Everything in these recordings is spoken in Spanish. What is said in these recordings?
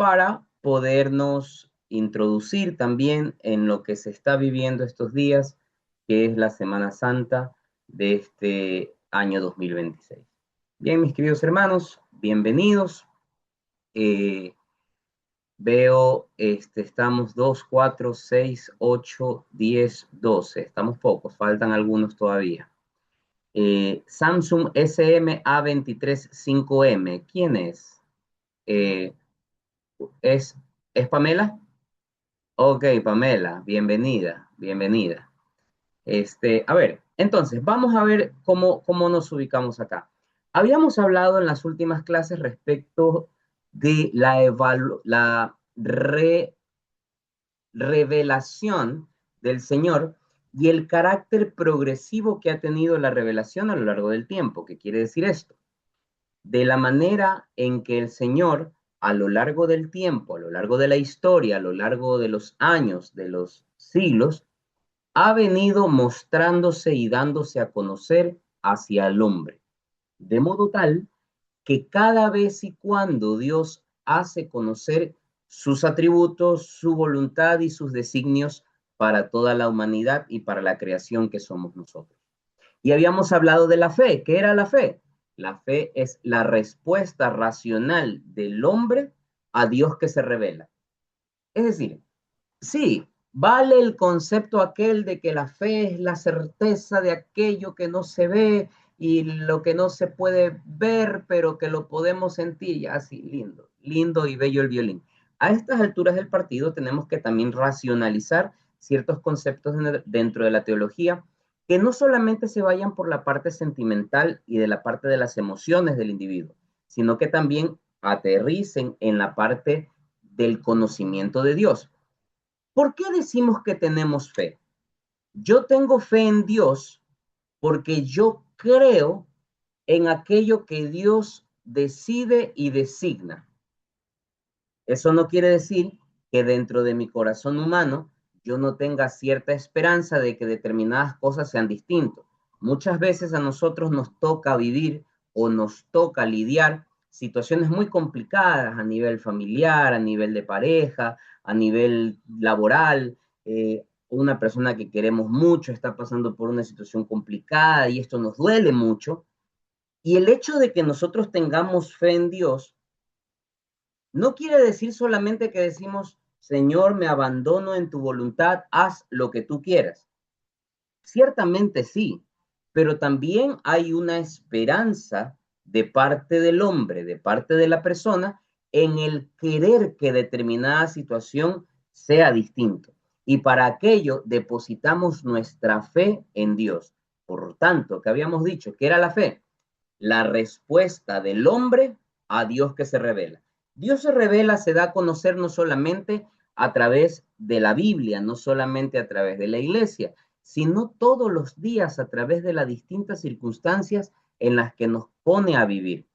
para podernos introducir también en lo que se está viviendo estos días, que es la Semana Santa de este año 2026. Bien, mis queridos hermanos, bienvenidos. Eh, Veo, estamos 2, 4, 6, 8, 10, 12. Estamos pocos, faltan algunos todavía. Samsung SM A23 5M. ¿Quién es? Eh, ¿es, ¿Es Pamela? Ok, Pamela, bienvenida, bienvenida. A ver, entonces, vamos a ver cómo nos ubicamos acá. Habíamos hablado en las últimas clases respecto de la revelación del Señor y el carácter progresivo que ha tenido la revelación a lo largo del tiempo. ¿Qué quiere decir esto? De la manera en que el Señor, a lo largo del tiempo, a lo largo de la historia, a lo largo de los años, de los siglos, ha venido mostrándose y dándose a conocer hacia el hombre. De modo tal que cada vez y cuando Dios hace conocer sus atributos, su voluntad y sus designios para toda la humanidad y para la creación que somos nosotros. Y habíamos hablado de la fe. ¿Qué era la fe? La fe es la respuesta racional del hombre a Dios que se revela. Es decir, sí, vale el concepto aquel de que la fe es la certeza de aquello que no se ve y lo que no se puede ver, pero que lo podemos sentir. Y así, lindo, lindo y bello el violín. A estas alturas del partido tenemos que también racionalizar ciertos conceptos dentro de la teología que no solamente se vayan por la parte sentimental y de la parte de las emociones del individuo, sino que también aterricen en la parte del conocimiento de Dios. ¿Por qué decimos que tenemos fe? Yo tengo fe en Dios porque yo creo en aquello que Dios decide y designa. Eso no quiere decir que dentro de mi corazón humano yo no tenga cierta esperanza de que determinadas cosas sean distintas. Muchas veces a nosotros nos toca vivir o nos toca lidiar situaciones muy complicadas a nivel familiar, a nivel de pareja, a nivel laboral. Una persona que queremos mucho está pasando por una situación complicada y esto nos duele mucho. Y el hecho de que nosotros tengamos fe en Dios no quiere decir solamente que decimos, Señor, me abandono en tu voluntad, haz lo que tú quieras. Ciertamente sí, pero también hay una esperanza de parte del hombre, de parte de la persona, en el querer que determinada situación sea distinto. Y para aquello depositamos nuestra fe en Dios. Por tanto, que habíamos dicho que era la fe, la respuesta del hombre a Dios que se revela. Dios se revela, se da a conocer no solamente a través de la Biblia, no solamente a través de la iglesia, sino todos los días a través de las distintas circunstancias en las que nos pone a vivir.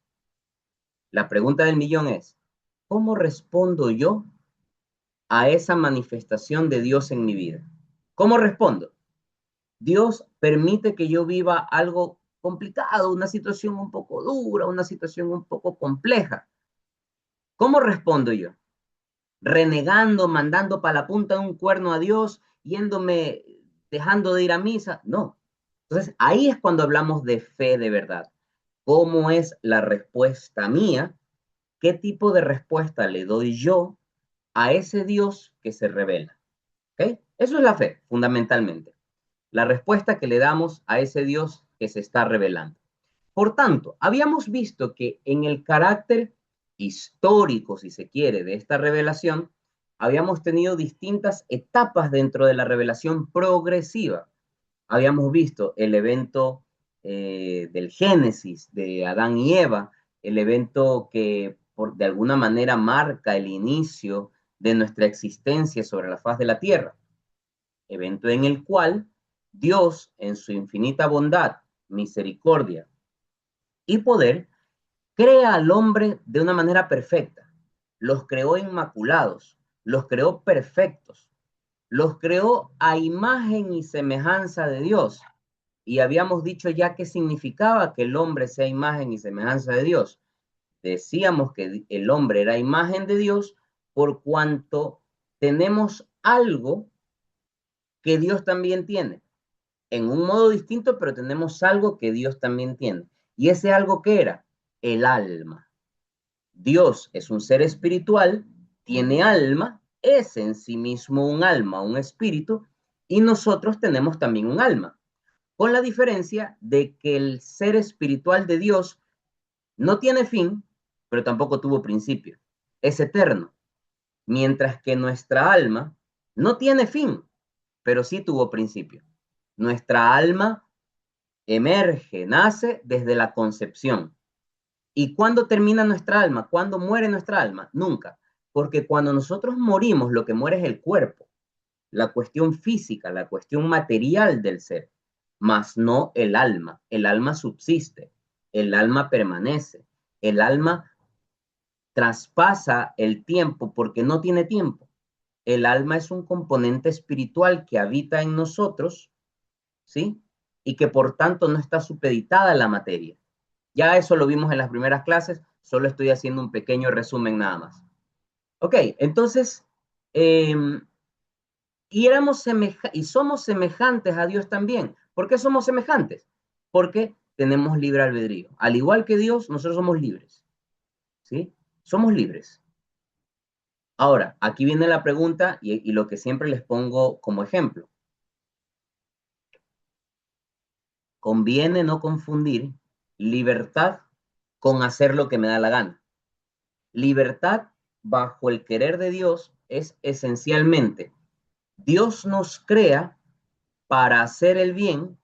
La pregunta del millón es, ¿cómo respondo yo a esa manifestación de Dios en mi vida? ¿Cómo respondo? Dios permite que yo viva algo complicado, una situación un poco dura, una situación un poco compleja. ¿Cómo respondo yo? ¿Renegando, mandando para la punta de un cuerno a Dios, yéndome, dejando de ir a misa? No. Entonces, ahí es cuando hablamos de fe de verdad. ¿Cómo es la respuesta mía? ¿Qué tipo de respuesta le doy yo a ese Dios que se revela? ¿Okay? Eso es la fe, fundamentalmente. La respuesta que le damos a ese Dios que se está revelando. Por tanto, habíamos visto que en el carácter histórico, si se quiere, de esta revelación, habíamos tenido distintas etapas dentro de la revelación progresiva. Habíamos visto el evento del Génesis de Adán y Eva, el evento que de alguna manera marca el inicio de nuestra existencia sobre la faz de la tierra, evento en el cual Dios, en su infinita bondad, misericordia y poder, crea al hombre de una manera perfecta. Los creó inmaculados, los creó perfectos, los creó a imagen y semejanza de Dios. Y habíamos dicho ya qué significaba que el hombre sea imagen y semejanza de Dios. Decíamos que el hombre era imagen de Dios por cuanto tenemos algo que Dios también tiene. En un modo distinto, pero tenemos algo que Dios también tiene. ¿Y ese algo qué era? El alma. Dios es un ser espiritual, tiene alma, es en sí mismo un alma, un espíritu, y nosotros tenemos también un alma, con la diferencia de que el ser espiritual de Dios no tiene fin, pero tampoco tuvo principio. Es eterno, mientras que nuestra alma no tiene fin, pero sí tuvo principio. Nuestra alma emerge, nace desde la concepción. ¿Y cuándo termina nuestra alma? ¿Cuándo muere nuestra alma? Nunca. Porque cuando nosotros morimos, lo que muere es el cuerpo, la cuestión física, la cuestión material del ser, mas no el alma. El alma subsiste, el alma permanece, el alma traspasa el tiempo porque no tiene tiempo. El alma es un componente espiritual que habita en nosotros, ¿sí? Y que por tanto no está supeditada a la materia. Ya eso lo vimos en las primeras clases, solo estoy haciendo un pequeño resumen nada más. Ok, entonces, eh, y somos semejantes a Dios también. ¿Por qué somos semejantes? Porque tenemos libre albedrío. Al igual que Dios, nosotros somos libres. ¿Sí? Somos libres. Ahora, aquí viene la pregunta y lo que siempre les pongo como ejemplo. Conviene no confundir libertad con hacer lo que me da la gana. Libertad bajo el querer de Dios es esencialmente, Dios nos crea para hacer el bien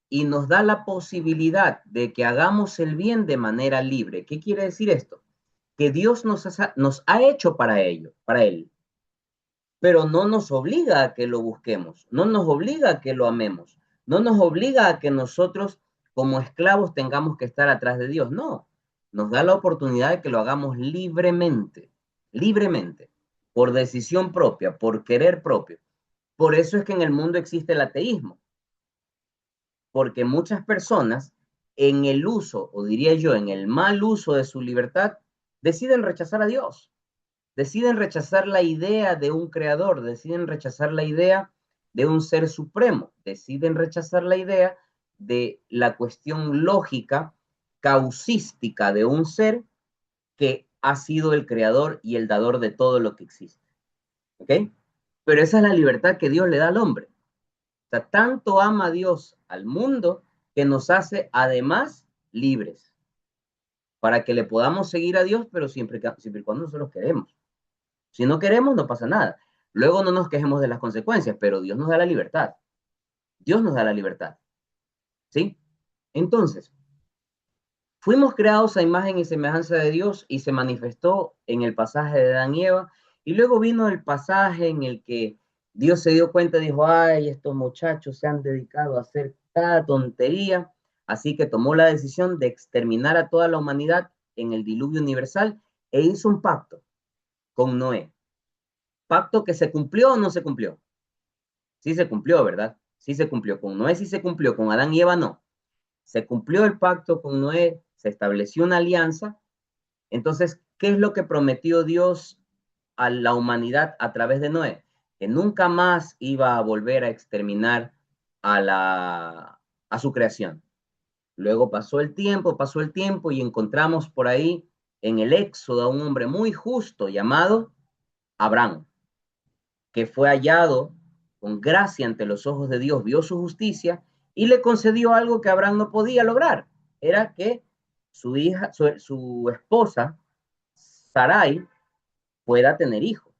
y nos da la posibilidad de que hagamos el bien de manera libre. ¿Qué quiere decir esto? Que Dios nos ha hecho para ello, para Él, pero no nos obliga a que lo busquemos, no nos obliga a que lo amemos, no nos obliga a que nosotros como esclavos tengamos que estar atrás de Dios, no, nos da la oportunidad de que lo hagamos libremente, libremente, por decisión propia, por querer propio. Por eso es que en el mundo existe el ateísmo, porque muchas personas en el uso, o diría yo, en el mal uso de su libertad, deciden rechazar a Dios, deciden rechazar la idea de un creador, deciden rechazar la idea de un ser supremo, deciden rechazar la idea de la cuestión lógica, causística de un ser que ha sido el creador y el dador de todo lo que existe. ¿Ok? Pero esa es la libertad que Dios le da al hombre. O sea, tanto ama Dios al mundo que nos hace además libres para que le podamos seguir a Dios, pero siempre y cuando nosotros queremos. Si no queremos, no pasa nada. Luego no nos quejemos de las consecuencias, pero Dios nos da la libertad. Dios nos da la libertad. ¿Sí? Entonces, fuimos creados a imagen y semejanza de Dios y se manifestó en el pasaje de Adán y Eva. Y luego vino el pasaje en el que Dios se dio cuenta y dijo, ay, estos muchachos se han dedicado a hacer cada tontería. Así que tomó la decisión de exterminar a toda la humanidad en el diluvio universal e hizo un pacto con Noé. ¿Pacto que se cumplió o no se cumplió? Sí se cumplió, ¿verdad? Sí se cumplió. Con Noé sí se cumplió, con Adán y Eva no. Se cumplió el pacto con Noé, se estableció una alianza. Entonces, ¿qué es lo que prometió Dios a la humanidad a través de Noé? Que nunca más iba a volver a exterminar a su creación. Luego pasó el tiempo y encontramos por ahí en el Éxodo a un hombre muy justo llamado Abraham, que fue hallado con gracia ante los ojos de Dios, vio su justicia y le concedió algo que Abraham no podía lograr. Era que su esposa, Sarai, pueda tener hijos,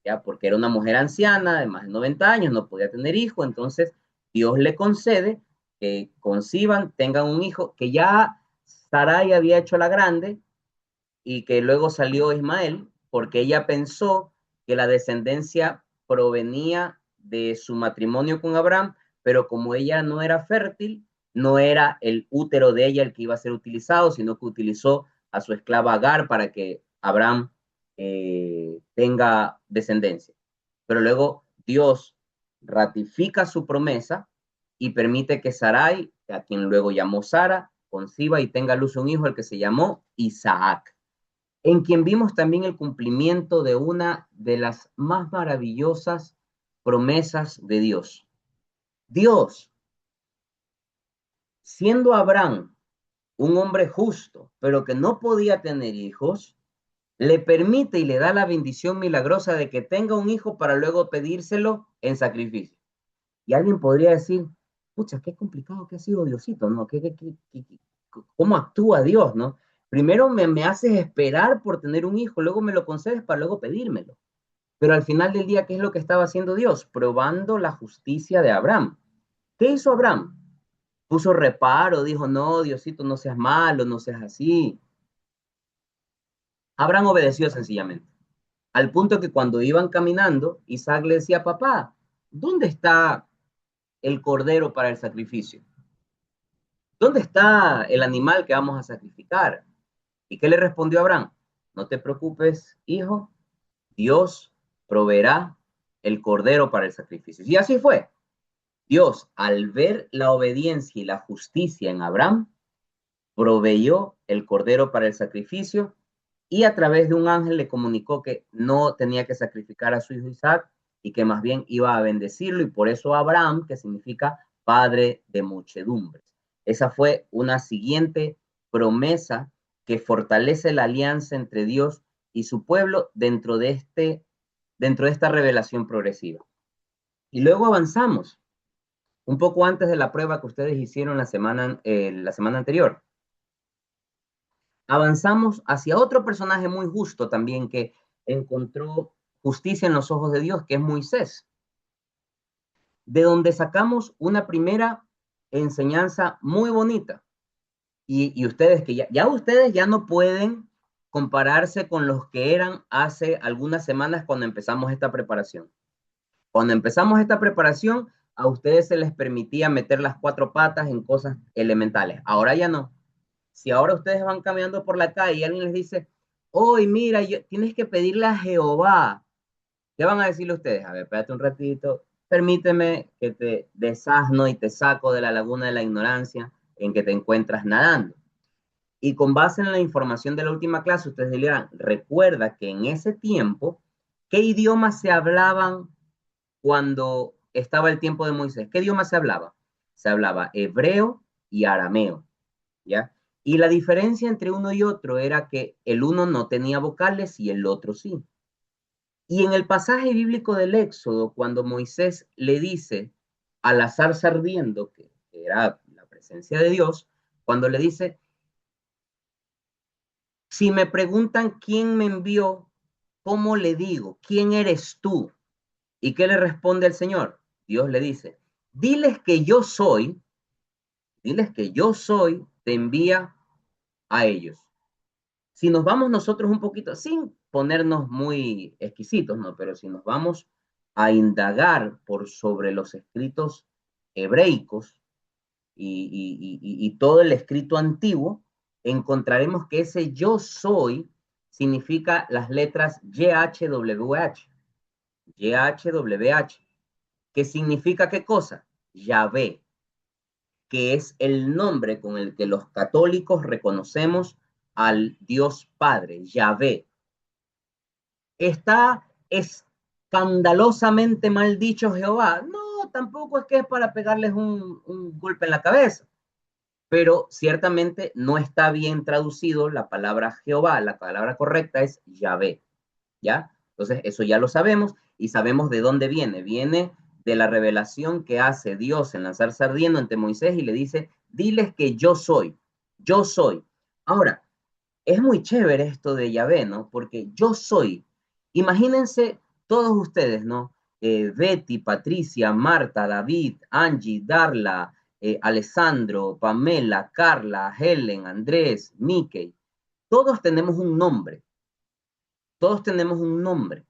¿ya? Porque era una mujer anciana de más de 90 años, no podía tener hijo, entonces Dios le concede que conciban, tengan un hijo, que ya Sarai había hecho la grande y que luego salió Ismael, porque ella pensó que la descendencia provenía de su matrimonio con Abraham, pero como ella no era fértil, no era el útero de ella el que iba a ser utilizado, sino que utilizó a su esclava Agar para que Abraham tenga descendencia. Pero luego Dios ratifica su promesa y permite que Sarai, a quien luego llamó Sara, conciba y tenga a luz un hijo, el que se llamó Isaac. en quien vimos también el cumplimiento de una de las más maravillosas promesas de Dios. Dios, siendo Abraham un hombre justo, pero que no podía tener hijos, le permite y le da la bendición milagrosa de que tenga un hijo para luego pedírselo en sacrificio. Y alguien podría decir, pucha, qué complicado que ha sido Diosito, ¿no? ¿Cómo actúa Dios, no? Primero me haces esperar por tener un hijo, luego me lo concedes para luego pedírmelo. Pero al final del día, ¿qué es lo que estaba haciendo Dios? Probando la justicia de Abraham. ¿Qué hizo Abraham? Puso reparo, dijo, no, Diosito, no seas malo, no seas así. Abraham obedeció sencillamente, al punto que cuando iban caminando, Isaac le decía, papá, ¿dónde está el cordero para el sacrificio? ¿Dónde está el animal que vamos a sacrificar? ¿Y qué le respondió Abraham? No te preocupes, hijo, Dios proveerá el cordero para el sacrificio. Y así fue. Dios, al ver la obediencia y la justicia en Abraham, proveyó el cordero para el sacrificio y a través de un ángel le comunicó que no tenía que sacrificar a su hijo Isaac y que más bien iba a bendecirlo, y por eso Abraham, que significa padre de muchedumbres. Esa fue una siguiente promesa que fortalece la alianza entre Dios y su pueblo dentro de esta revelación progresiva. Y luego avanzamos un poco antes de la prueba que ustedes hicieron la semana anterior. Avanzamos hacia otro personaje muy justo también que encontró justicia en los ojos de Dios, que es Moisés, de donde sacamos una primera enseñanza muy bonita. Y ustedes que ya ustedes ya no pueden compararse con los que eran hace algunas semanas cuando empezamos esta preparación. Cuando empezamos esta preparación, a ustedes se les permitía meter las cuatro patas en cosas elementales. Ahora ya no. Si ahora ustedes van caminando por la calle y alguien les dice, hoy mira, tienes que pedirle a Jehová, ¿qué van a decirle ustedes? A ver, espérate un ratito, permíteme que te desasno y te saco de la laguna de la ignorancia en que te encuentras nadando. Y con base en la información de la última clase, ustedes dirán, recuerda que en ese tiempo, ¿qué idiomas se hablaban cuando estaba el tiempo de Moisés? ¿Qué idiomas se hablaba? Se hablaba hebreo y arameo, ¿ya? Y la diferencia entre uno y otro era que el uno no tenía vocales y el otro sí. Y en el pasaje bíblico del Éxodo, cuando Moisés le dice a la zarza ardiendo, que era la presencia de Dios, cuando le dice, si me preguntan quién me envió, ¿cómo le digo? ¿Quién eres tú? ¿Y qué le responde el Señor? Dios le dice, diles que yo soy, te envía a ellos. Si nos vamos nosotros un poquito, sin ponernos muy exquisitos, ¿no? Pero si nos vamos a indagar por sobre los escritos hebreicos y todo el escrito antiguo, encontraremos que ese yo soy significa las letras YHWH, YHWH, que significa ¿qué cosa? Yahvé, que es el nombre con el que los católicos reconocemos al Dios Padre, Yahvé. ¿Está escandalosamente mal dicho Jehová? No, tampoco es que es para pegarles un golpe en la cabeza, pero ciertamente no está bien traducido la palabra Jehová, la palabra correcta es Yahvé, ¿ya? Entonces, eso ya lo sabemos y sabemos de dónde viene. Viene de la revelación que hace Dios en la zarza ardiendo ante Moisés y le dice, diles que yo soy, yo soy. Ahora, es muy chévere esto de Yahvé, ¿no? Porque yo soy. Imagínense todos ustedes, ¿no? Betty, Patricia, Marta, David, Angie, Darla, Alessandro, Pamela, Carla, Helen, Andrés, Mickey. Todos tenemos un nombre. Todos tenemos un nombre,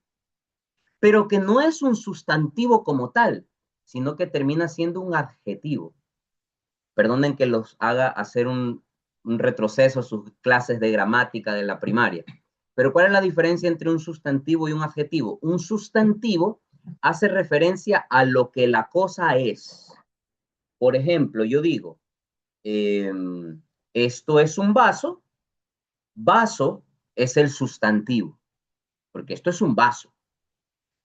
pero que no es un sustantivo como tal, sino que termina siendo un adjetivo. Perdonen que los haga hacer un retroceso a sus clases de gramática de la primaria. Pero ¿cuál es la diferencia entre un sustantivo y un adjetivo? Un sustantivo hace referencia a lo que la cosa es. Por ejemplo, yo digo, esto es un vaso, vaso es el sustantivo, porque esto es un vaso.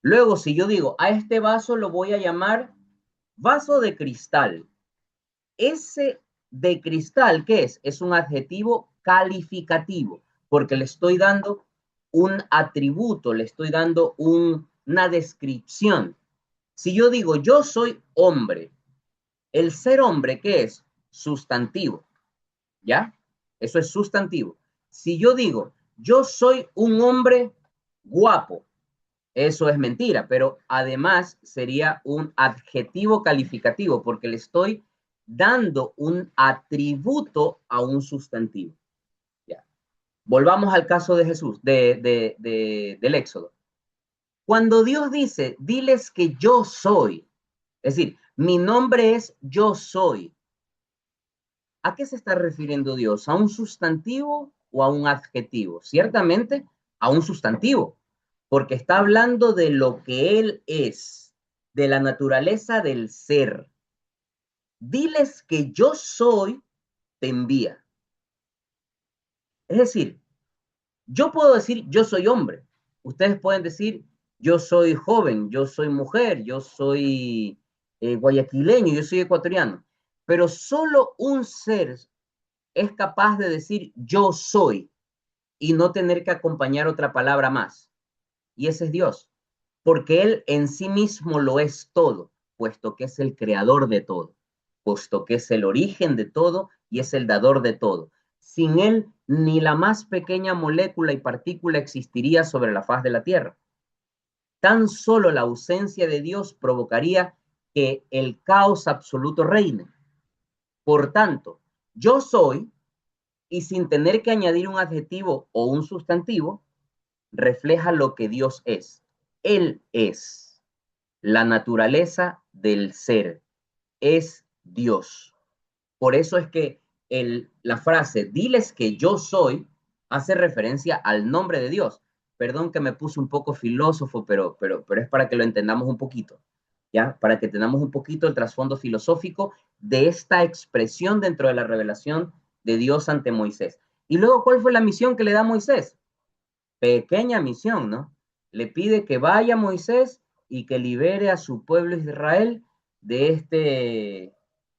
Luego, si yo digo, a este vaso lo voy a llamar vaso de cristal. Ese de cristal, ¿qué es? Es un adjetivo calificativo, porque le estoy dando un atributo, le estoy dando una descripción. Si yo digo, yo soy hombre, el ser hombre, ¿qué es? Sustantivo, ¿ya? Eso es sustantivo. Si yo digo, yo soy un hombre guapo, eso es mentira, pero además sería un adjetivo calificativo porque le estoy dando un atributo a un sustantivo. Ya. Volvamos al caso de Jesús, del Éxodo. Cuando Dios dice, diles que yo soy, es decir, mi nombre es yo soy, ¿a qué se está refiriendo Dios? ¿A un sustantivo o a un adjetivo? Ciertamente a un sustantivo, porque está hablando de lo que Él es, de la naturaleza del ser. Diles que yo soy, te envía. Es decir, yo puedo decir yo soy hombre. Ustedes pueden decir yo soy joven, yo soy mujer, yo soy guayaquileño, yo soy ecuatoriano. Pero solo un ser es capaz de decir yo soy y no tener que acompañar otra palabra más. Y ese es Dios, porque Él en sí mismo lo es todo, puesto que es el creador de todo, puesto que es el origen de todo y es el dador de todo. Sin Él, ni la más pequeña molécula y partícula existiría sobre la faz de la Tierra. Tan solo la ausencia de Dios provocaría que el caos absoluto reine. Por tanto, yo soy, y sin tener que añadir un adjetivo o un sustantivo, refleja lo que Dios es. Él es la naturaleza del ser, es Dios. Por eso es que la frase, diles que yo soy, hace referencia al nombre de Dios. Perdón que me puse un poco filósofo, pero es para que lo entendamos un poquito, ¿ya? Para que tengamos un poquito el trasfondo filosófico de esta expresión dentro de la revelación de Dios ante Moisés. Y luego, ¿cuál fue la misión que le da Moisés? Pequeña misión, ¿no? Le pide que vaya Moisés y que libere a su pueblo Israel de este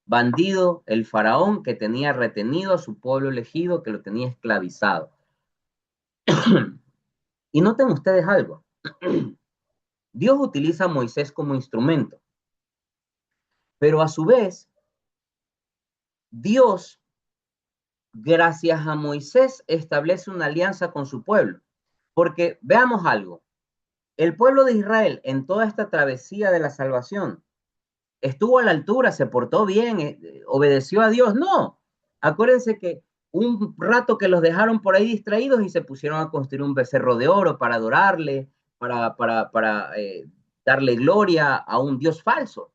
bandido, el faraón, que tenía retenido a su pueblo elegido, que lo tenía esclavizado. Y noten ustedes algo. Dios utiliza a Moisés como instrumento, pero a su vez, Dios, gracias a Moisés, establece una alianza con su pueblo. Porque veamos algo, el pueblo de Israel en toda esta travesía de la salvación estuvo a la altura, se portó bien, obedeció a Dios. No, acuérdense que un rato que los dejaron por ahí distraídos y se pusieron a construir un becerro de oro para adorarle, para darle gloria a un Dios falso.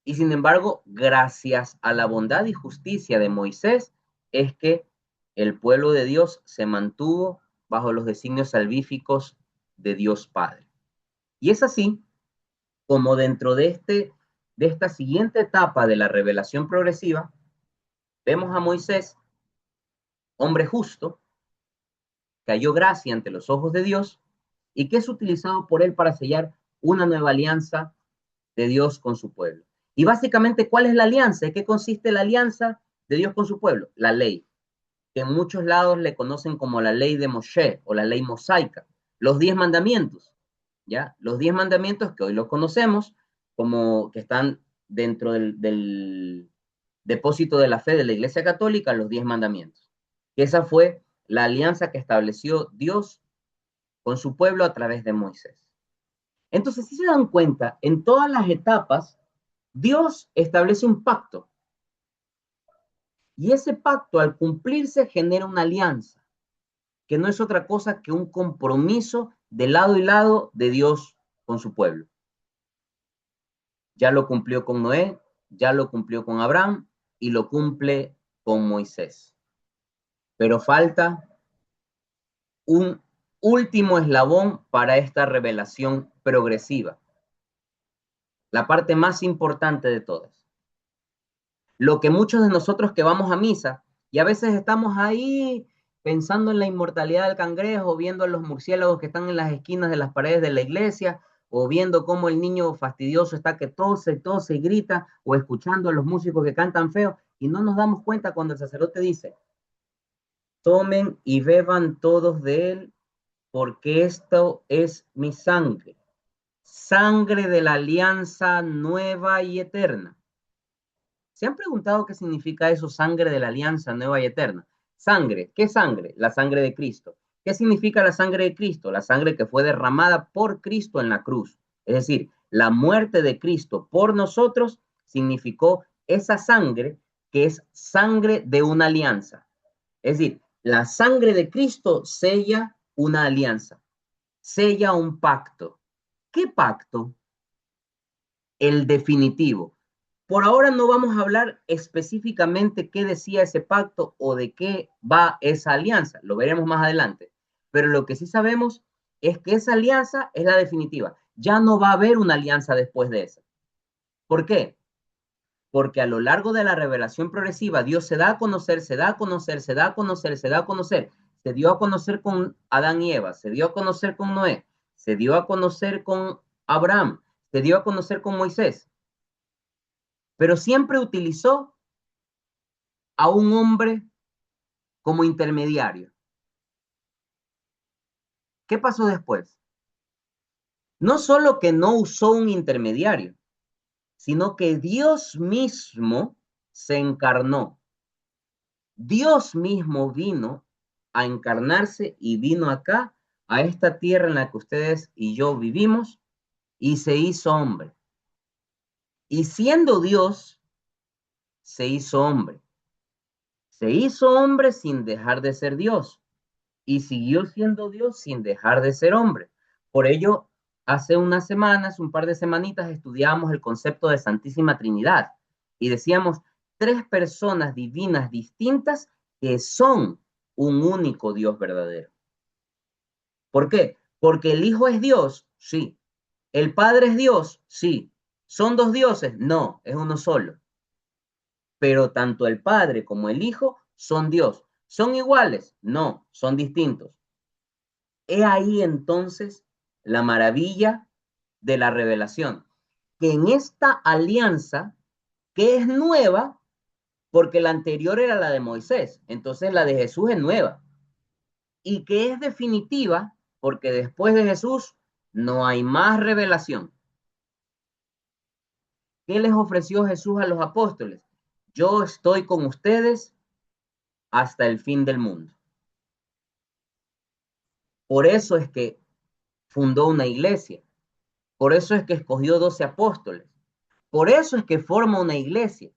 Y sin embargo, gracias a la bondad y justicia de Moisés, es que el pueblo de Dios se mantuvo bajo los designios salvíficos de Dios Padre. Y es así como dentro de esta siguiente etapa de la revelación progresiva, vemos a Moisés, hombre justo, que halló gracia ante los ojos de Dios y que es utilizado por él para sellar una nueva alianza de Dios con su pueblo. Y básicamente, ¿cuál es la alianza? ¿En qué consiste la alianza de Dios con su pueblo? La ley, que en muchos lados le conocen como la ley de Moshe o la ley mosaica, los 10 mandamientos, ¿ya? Los 10 mandamientos que hoy los conocemos como que están dentro del depósito de la fe de la Iglesia Católica, los 10 mandamientos. Que esa fue la alianza que estableció Dios con su pueblo a través de Moisés. Entonces, si se dan cuenta, en todas las etapas, Dios establece un pacto. Y ese pacto, al cumplirse, genera una alianza, que no es otra cosa que un compromiso de lado y lado de Dios con su pueblo. Ya lo cumplió con Noé, ya lo cumplió con Abraham y lo cumple con Moisés. Pero falta un último eslabón para esta revelación progresiva, la parte más importante de todas. Lo que muchos de nosotros que vamos a misa y a veces estamos ahí pensando en la inmortalidad del cangrejo, viendo a los murciélagos que están en las esquinas de las paredes de la iglesia, o viendo cómo el niño fastidioso está que tose y grita, o escuchando a los músicos que cantan feo, y no nos damos cuenta cuando el sacerdote dice, tomen y beban todos de él, porque esto es mi sangre, sangre de la alianza nueva y eterna. ¿Se han preguntado qué significa eso, sangre de la alianza nueva y eterna? Sangre, ¿qué sangre? La sangre de Cristo. ¿Qué significa la sangre de Cristo? La sangre que fue derramada por Cristo en la cruz. Es decir, la muerte de Cristo por nosotros significó esa sangre que es sangre de una alianza. Es decir, la sangre de Cristo sella una alianza, sella un pacto. ¿Qué pacto? El definitivo. Por ahora no vamos a hablar específicamente qué decía ese pacto o de qué va esa alianza, lo veremos más adelante. Pero lo que sí sabemos es que esa alianza es la definitiva. Ya no va a haber una alianza después de esa. ¿Por qué? Porque a lo largo de la revelación progresiva, Dios se da a conocer, se da a conocer, se da a conocer, se da a conocer. Se dio a conocer con Adán y Eva, se dio a conocer con Noé, se dio a conocer con Abraham, se dio a conocer con Moisés, pero siempre utilizó a un hombre como intermediario. ¿Qué pasó después? No solo que no usó un intermediario, sino que Dios mismo se encarnó. Dios mismo vino a encarnarse y vino acá, a esta tierra en la que ustedes y yo vivimos, y se hizo hombre. Y siendo Dios, se hizo hombre. Se hizo hombre sin dejar de ser Dios. Y siguió siendo Dios sin dejar de ser hombre. Por ello, hace unas semanas, un par de semanitas, estudiábamos el concepto de Santísima Trinidad y decíamos tres personas divinas distintas que son un único Dios verdadero. ¿Por qué? Porque el Hijo es Dios, sí. El Padre es Dios, sí. ¿Son dos dioses? No, es uno solo. Pero tanto el Padre como el Hijo son Dios. ¿Son iguales? No, son distintos. He ahí entonces la maravilla de la revelación, que en esta alianza, que es nueva, porque la anterior era la de Moisés, entonces la de Jesús es nueva, y que es definitiva, porque después de Jesús no hay más revelación. ¿Qué les ofreció Jesús a los apóstoles? Yo estoy con ustedes hasta el fin del mundo. Por eso es que fundó una iglesia, por eso es que escogió 12 apóstoles, por eso es que forma una iglesia.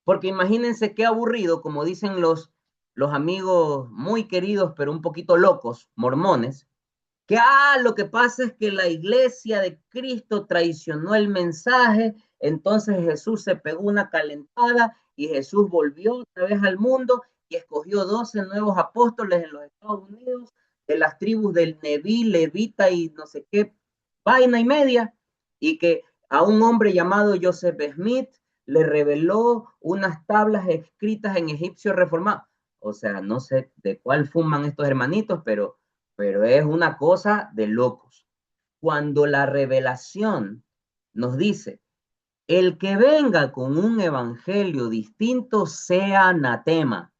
Porque imagínense qué aburrido, como dicen los amigos muy queridos, pero un poquito locos, mormones, que lo que pasa es que la iglesia de Cristo traicionó el mensaje, entonces Jesús se pegó una calentada y Jesús volvió otra vez al mundo y escogió 12 nuevos apóstoles en los Estados Unidos, de las tribus del Neví, Levita y no sé qué, vaina y media, y que a un hombre llamado Joseph Smith le reveló unas tablas escritas en egipcio reformado. O sea, no sé de cuál fuman estos hermanitos, pero es una cosa de locos. Cuando la revelación nos dice, el que venga con un evangelio distinto sea anatema.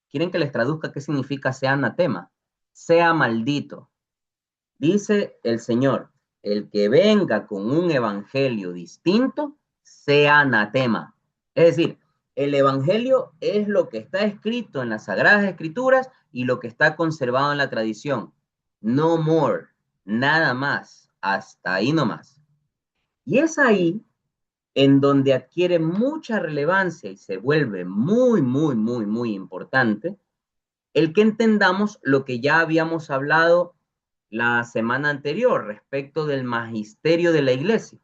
¿Quieren que les traduzca qué significa sea anatema? Sea maldito. Dice el Señor, el que venga con un evangelio distinto sea anatema. Es decir, el evangelio es lo que está escrito en las Sagradas Escrituras y lo que está conservado en la tradición. No more, nada más, hasta ahí nomás. Y es ahí en donde adquiere mucha relevancia y se vuelve muy importante el que entendamos lo que ya habíamos hablado la semana anterior respecto del magisterio de la iglesia.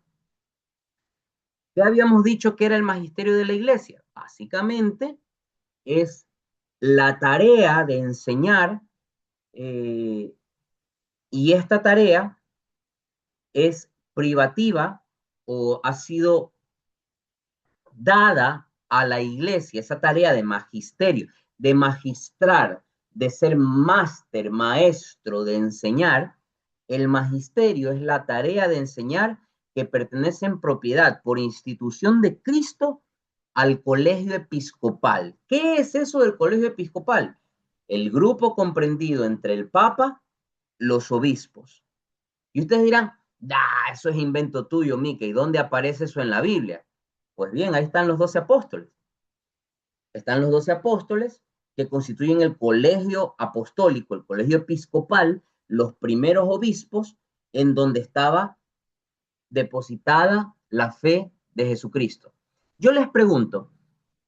¿Qué habíamos dicho que era el magisterio de la iglesia? Básicamente es la tarea de enseñar eh, y esta tarea es privativa o ha sido dada a la iglesia, esa tarea de magisterio. de magistrar, de ser máster, maestro, de enseñar, el magisterio es la tarea de enseñar que pertenece en propiedad por institución de Cristo al colegio episcopal. ¿Qué es eso del colegio episcopal? El grupo comprendido entre el Papa, los obispos. Y ustedes dirán, eso es invento tuyo, Mica, ¿y dónde aparece eso en la Biblia? Pues bien, ahí están los 12 apóstoles. Están los 12 apóstoles que constituyen el colegio apostólico, el colegio episcopal, los primeros obispos, en donde estaba depositada la fe de Jesucristo. Yo les pregunto,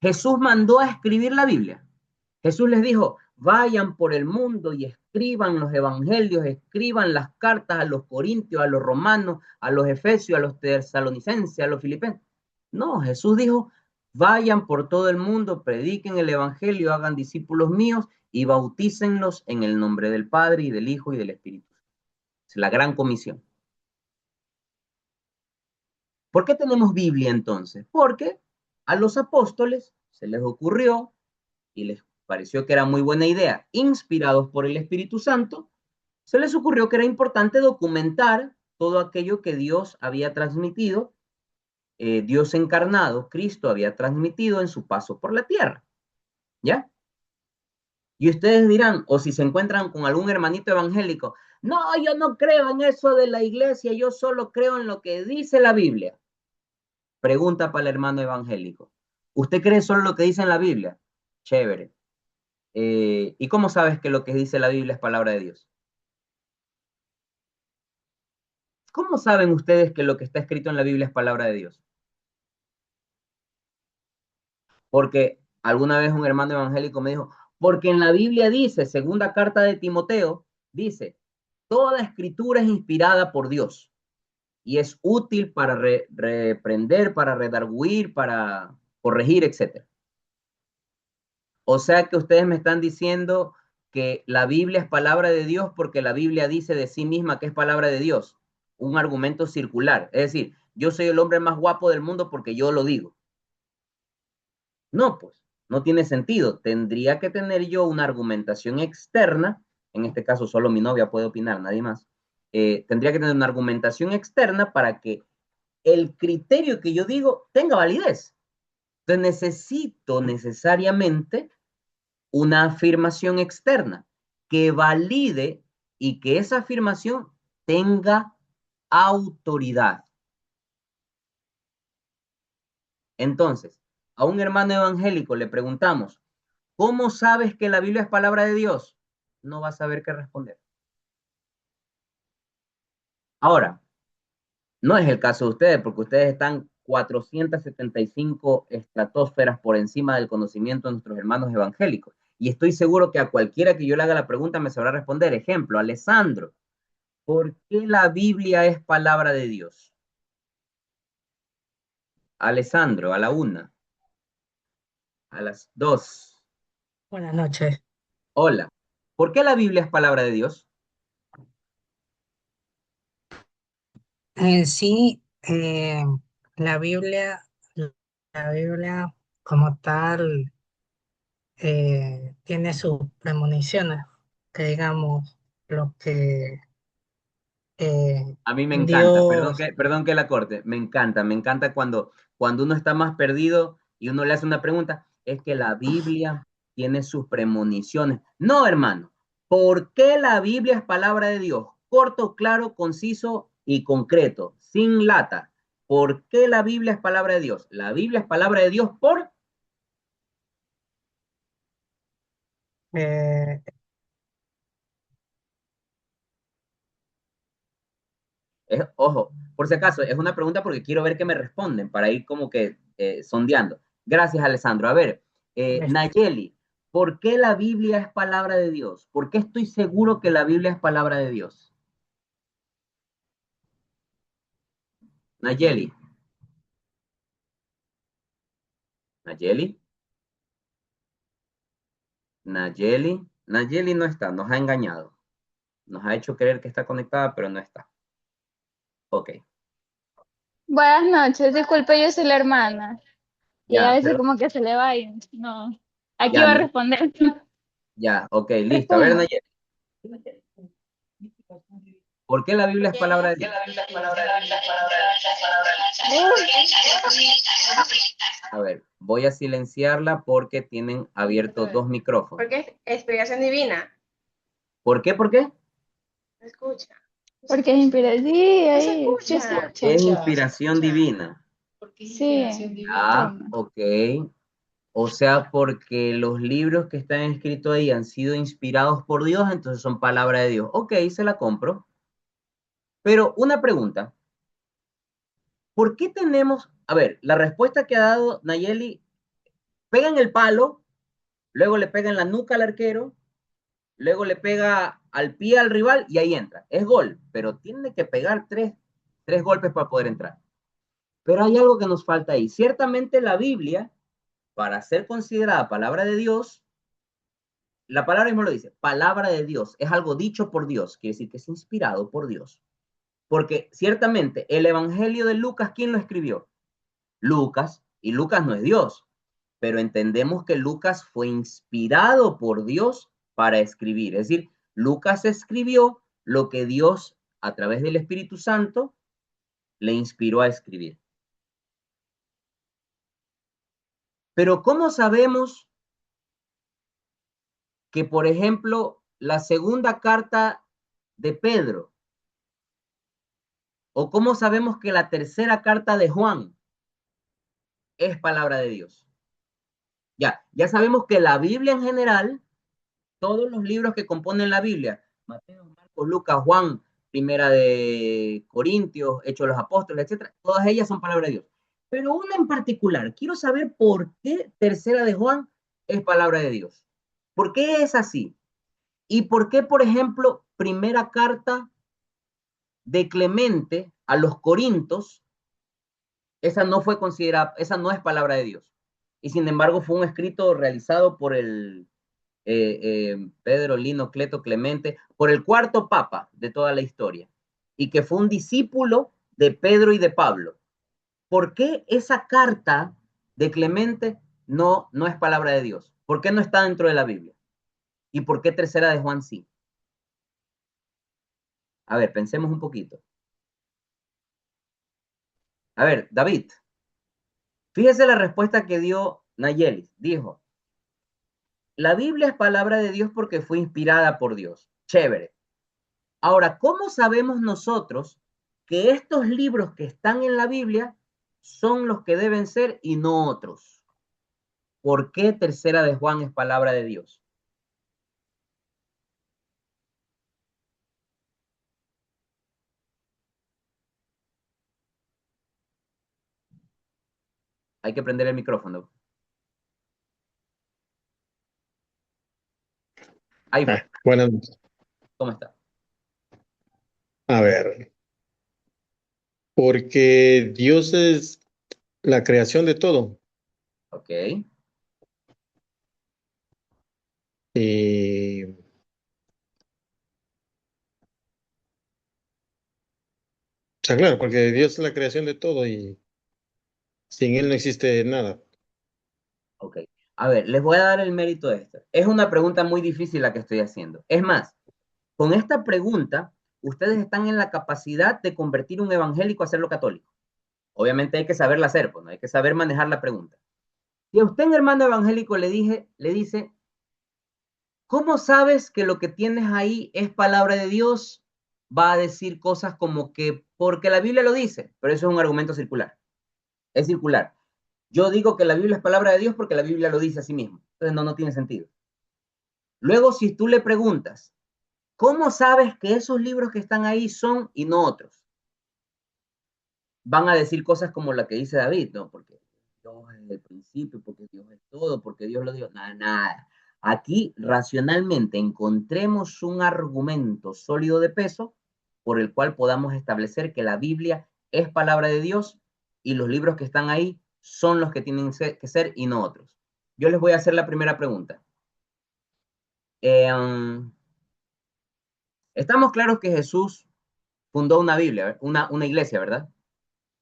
¿Jesús mandó a escribir la Biblia? Jesús les dijo, vayan por el mundo y escriban los evangelios, escriban las cartas a los corintios, a los romanos, a los efesios, a los tesalonicenses, a los filipenses. No, Jesús dijo, vayan por todo el mundo, prediquen el evangelio, hagan discípulos míos y bautícenlos en el nombre del Padre y del Hijo y del Espíritu. Es la gran comisión. ¿Por qué tenemos Biblia entonces? Porque a los apóstoles se les ocurrió y les pareció que era muy buena idea, inspirados por el Espíritu Santo, se les ocurrió que era importante documentar todo aquello que Dios había transmitido, Dios encarnado, Cristo había transmitido en su paso por la tierra. ¿Ya? Y ustedes dirán, o si se encuentran con algún hermanito evangélico, no, yo no creo en eso de la iglesia, yo solo creo en lo que dice la Biblia. Pregunta para el hermano evangélico. ¿Usted cree solo lo que dice en la Biblia? Chévere. ¿Y cómo sabes que lo que dice la Biblia es palabra de Dios? ¿Cómo saben ustedes que lo que está escrito en la Biblia es palabra de Dios? Porque alguna vez un hermano evangélico me dijo, porque en la Biblia dice, segunda carta de Timoteo, dice, toda escritura es inspirada por Dios y es útil para reprender, para redarguir, para corregir, etc. O sea que ustedes me están diciendo que la Biblia es palabra de Dios porque la Biblia dice de sí misma que es palabra de Dios. Un argumento circular. Es decir, yo soy el hombre más guapo del mundo porque yo lo digo. No, pues, no tiene sentido. Tendría que tener yo una argumentación externa, en este caso solo mi novia puede opinar, nadie más. Tendría que tener una argumentación externa para que el criterio que yo digo tenga validez. Entonces necesito necesariamente una afirmación externa que valide y que esa afirmación tenga autoridad. Entonces, a un hermano evangélico le preguntamos, ¿cómo sabes que la Biblia es palabra de Dios? No va a saber qué responder. Ahora, no es el caso de ustedes, porque ustedes están 475 estratosferas por encima del conocimiento de nuestros hermanos evangélicos. Y estoy seguro que a cualquiera que yo le haga la pregunta me sabrá responder. Ejemplo, Alessandro, ¿por qué la Biblia es palabra de Dios? Alessandro, a la una, a las dos. Buenas noches. Hola. ¿Por qué la Biblia es palabra de Dios? En sí, la Biblia, la Biblia como tal tiene sus premoniciones, que digamos lo que A mí me encanta, Dios, perdón que la corte, me encanta cuando uno está más perdido y uno le hace una pregunta, es que la Biblia tiene sus premoniciones. No, hermano, ¿por qué la Biblia es palabra de Dios? Corto, claro, conciso y concreto, sin lata. ¿Por qué la Biblia es palabra de Dios? La Biblia es palabra de Dios por, eh, ojo, por si acaso, es una pregunta porque quiero ver qué me responden para ir como que sondeando. Gracias, Alessandro. A ver, Nayeli, ¿por qué la Biblia es palabra de Dios? ¿Por qué estoy seguro que la Biblia es palabra de Dios? Nayeli, Nayeli, Nayeli no está, nos ha engañado. Nos ha hecho creer que está conectada, pero no está. Ok, Buenas noches, disculpe, yo soy la hermana. Y a ya, veces pero como que se le va y no. Aquí Ya, va a responder. ya, ok, listo. A ver, Responda. Nayeli, ¿por qué la Biblia es palabra de Dios? A ver, voy a silenciarla porque tienen abiertos dos micrófonos. Porque es explicación divina. ¿Por qué? ¿Por qué? Escucha. Porque es inspiración. Sí, No se ahí. escucha. Es inspiración divina. Sí. Ah, Toma. ok. O sea, porque los libros que están escritos ahí han sido inspirados por Dios, entonces son palabra de Dios. Ok, se la compro. Pero una pregunta, ¿por qué tenemos, a ver, la respuesta que ha dado Nayeli, pega en el palo, luego le pega en la nuca al arquero, luego le pega al pie al rival y ahí entra. Es gol, pero tiene que pegar tres golpes para poder entrar. Pero hay algo que nos falta ahí. Ciertamente la Biblia, para ser considerada palabra de Dios, la palabra mismo lo dice, palabra de Dios, es algo dicho por Dios, quiere decir que es inspirado por Dios. Porque ciertamente el Evangelio de Lucas, ¿quién lo escribió? Lucas, y Lucas no es Dios, pero entendemos que Lucas fue inspirado por Dios para escribir. Es decir, Lucas escribió lo que Dios, a través del Espíritu Santo, le inspiró a escribir. Pero ¿cómo sabemos que, por ejemplo, la segunda carta de Pedro, o cómo sabemos que la tercera carta de Juan es palabra de Dios? Ya sabemos que la Biblia en general, todos los libros que componen la Biblia, Mateo, Marcos, Lucas, Juan, Primera de Corintios, Hechos de los Apóstoles, etcétera, todas ellas son palabra de Dios. Pero una en particular, quiero saber por qué Tercera de Juan es palabra de Dios. ¿Por qué es así? ¿Y por qué, por ejemplo, primera carta de Clemente a los Corintios, esa no fue considerada, esa no es palabra de Dios? Y sin embargo fue un escrito realizado por el Pedro, Lino, Cleto, Clemente, por el cuarto papa de toda la historia, y que fue un discípulo de Pedro y de Pablo. ¿Por qué esa carta de Clemente no es palabra de Dios? ¿Por qué no está dentro de la Biblia? ¿Y por qué tercera de Juan sí? A ver, pensemos un poquito. A ver, David, fíjese la respuesta que dio Nayeli. Dijo, la Biblia es palabra de Dios porque fue inspirada por Dios. Chévere. Ahora, ¿cómo sabemos nosotros que estos libros que están en la Biblia son los que deben ser y no otros? ¿Por qué tercera de Juan es palabra de Dios? Hay que prender el micrófono. Ahí fue. Buenas noches. ¿Cómo está? A ver, porque Dios es la creación de todo. Ok. Y, o sea, claro, porque Dios es la creación de todo y sin Él no existe nada. Ok. A ver, les voy a dar el mérito de esto. Es una pregunta muy difícil la que estoy haciendo. Es más, con esta pregunta, ustedes están en la capacidad de convertir un evangélico a hacerlo católico. Obviamente hay que saberla hacer, pues, ¿no? Hay que saber manejar la pregunta. Si a usted, hermano evangélico, le dice, ¿cómo sabes que lo que tienes ahí es palabra de Dios? Va a decir cosas como que porque la Biblia lo dice, pero eso es un argumento circular. Es circular. Yo digo que la Biblia es palabra de Dios porque la Biblia lo dice a sí mismo. Entonces no tiene sentido. Luego, si tú le preguntas, ¿cómo sabes que esos libros que están ahí son y no otros? Van a decir cosas como la que dice David, ¿no? Porque Dios es el principio, porque Dios es todo, porque Dios lo dio. Nada, nada. Aquí, racionalmente, encontremos un argumento sólido de peso por el cual podamos establecer que la Biblia es palabra de Dios y los libros que están ahí son los que tienen que ser y no otros. Yo les voy a hacer la primera pregunta. Estamos claros que Jesús fundó una Biblia, una iglesia, ¿verdad?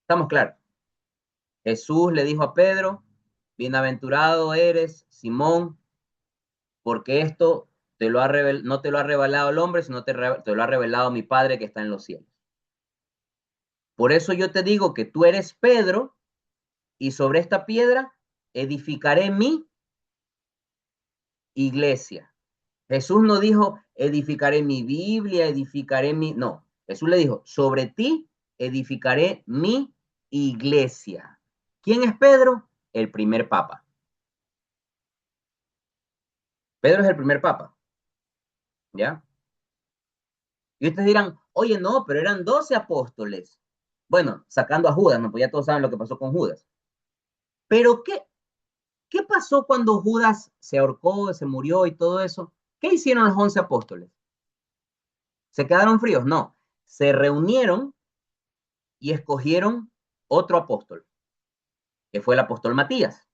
Estamos claros. Jesús le dijo a Pedro, bienaventurado eres, Simón, porque esto no te lo ha revelado el hombre, sino te lo ha revelado mi Padre que está en los cielos. Por eso yo te digo que tú eres Pedro, y sobre esta piedra edificaré mi iglesia. Jesús no dijo, edificaré mi Biblia, edificaré mi... No, Jesús le dijo, sobre ti edificaré mi iglesia. ¿Quién es Pedro? El primer papa. Pedro es el primer papa. ¿Ya? Y ustedes dirán, oye, no, pero eran 12 apóstoles. Bueno, sacando a Judas, no, pues ya todos saben lo que pasó con Judas. Pero ¿qué pasó cuando Judas se ahorcó, se murió y todo eso? ¿Qué hicieron los 11 apóstoles? ¿Se quedaron fríos? No. Se reunieron y escogieron otro apóstol, que fue el apóstol Matías.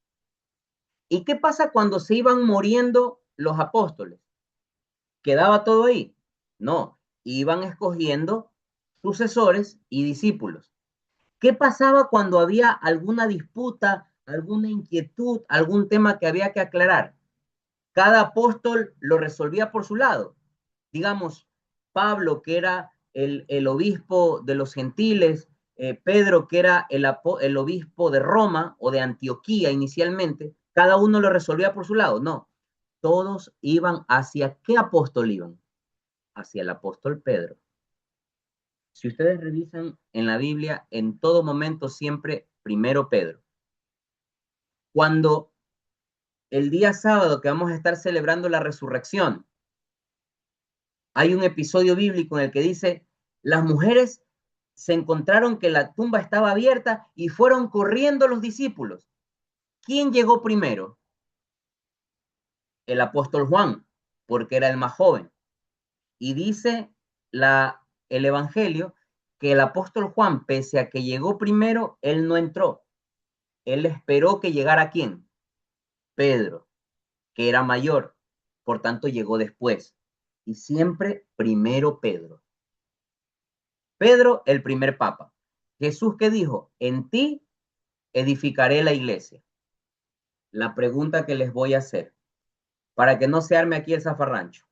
¿Y qué pasa cuando se iban muriendo los apóstoles? ¿Quedaba todo ahí? No. Iban escogiendo sucesores y discípulos. ¿Qué pasaba cuando había alguna disputa, alguna inquietud, algún tema que había que aclarar? Cada apóstol lo resolvía por su lado. Digamos, Pablo, que era el obispo de los gentiles, Pedro, que era el obispo de Roma o de Antioquía inicialmente, cada uno lo resolvía por su lado. No, todos iban hacia ¿qué apóstol iban? Hacia el apóstol Pedro. Si ustedes revisan en la Biblia, en todo momento siempre primero Pedro. Cuando el día sábado que vamos a estar celebrando la resurrección, hay un episodio bíblico en el que dice, las mujeres se encontraron que la tumba estaba abierta y fueron corriendo los discípulos. ¿Quién llegó primero? El apóstol Juan, porque era el más joven. Y dice el evangelio que el apóstol Juan, pese a que llegó primero, él no entró. Él esperó que llegara ¿quién? Pedro, que era mayor, por tanto llegó después. Y siempre primero Pedro. Pedro, el primer papa. Jesús, ¿qué dijo? En ti edificaré la iglesia. La pregunta que les voy a hacer, para que no se arme aquí el zafarrancho.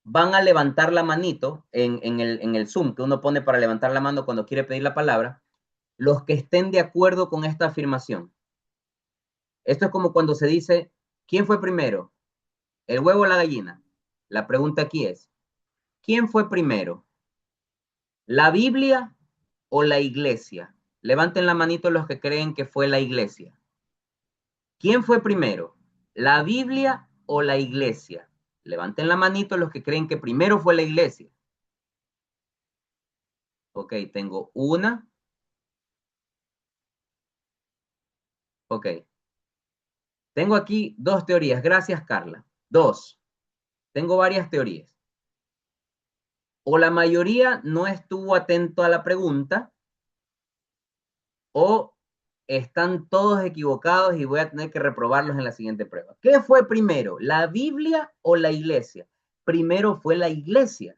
Van a levantar la manito en el Zoom que uno pone para levantar la mano cuando quiere pedir la palabra, los que estén de acuerdo con esta afirmación. Esto es como cuando se dice, ¿quién fue primero? ¿El huevo o la gallina? La pregunta aquí es, ¿quién fue primero? ¿La Biblia o la iglesia? Levanten la manito los que creen que fue la iglesia. ¿Quién fue primero? ¿La Biblia o la iglesia? Levanten la manito los que creen que primero fue la iglesia. Ok, tengo una. Ok. Tengo aquí dos teorías. Gracias, Carla. Dos. Tengo varias teorías. O la mayoría no estuvo atento a la pregunta, o están todos equivocados y voy a tener que reprobarlos en la siguiente prueba. ¿Qué fue primero, la Biblia o la iglesia? Primero fue la iglesia.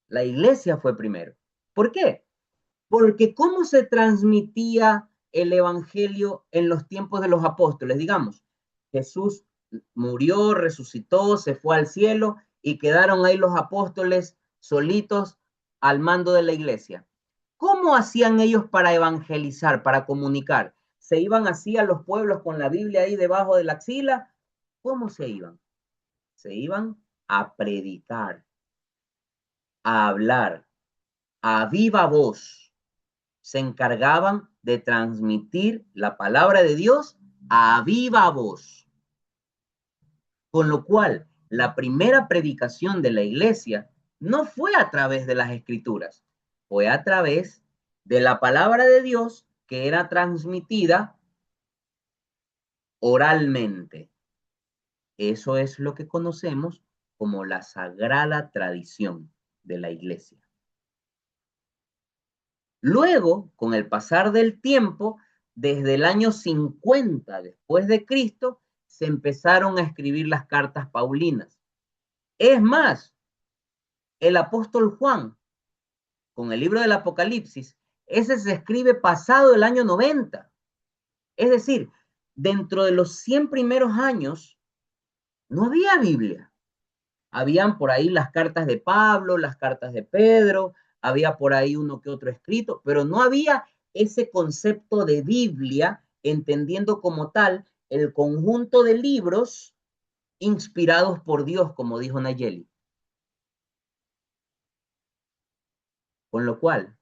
La iglesia fue primero. ¿Por qué? Porque ¿cómo se transmitía el evangelio en los tiempos de los apóstoles? Digamos, Jesús murió, resucitó, se fue al cielo y quedaron ahí los apóstoles solitos al mando de la iglesia. ¿Cómo hacían ellos para evangelizar, para comunicar? ¿Se iban así a los pueblos con la Biblia ahí debajo de la axila? ¿Cómo se iban? Se iban a predicar, a hablar, a viva voz. Se encargaban de transmitir la palabra de Dios a viva voz. Con lo cual, la primera predicación de la iglesia no fue a través de las escrituras, fue a través de la palabra de Dios que era transmitida oralmente. Eso es lo que conocemos como la sagrada tradición de la iglesia. Luego, con el pasar del tiempo, desde el año 50 después de Cristo, se empezaron a escribir las cartas paulinas. Es más, el apóstol Juan, con el libro del Apocalipsis, ese se escribe pasado el año 90. Es decir, dentro de los 100 primeros años No había Biblia. Habían por ahí las cartas de Pablo, las cartas de Pedro, había por ahí uno que otro escrito, pero no había ese concepto de Biblia, entendiendo como tal el conjunto de libros inspirados por Dios, como dijo Nayeli. Con lo cual,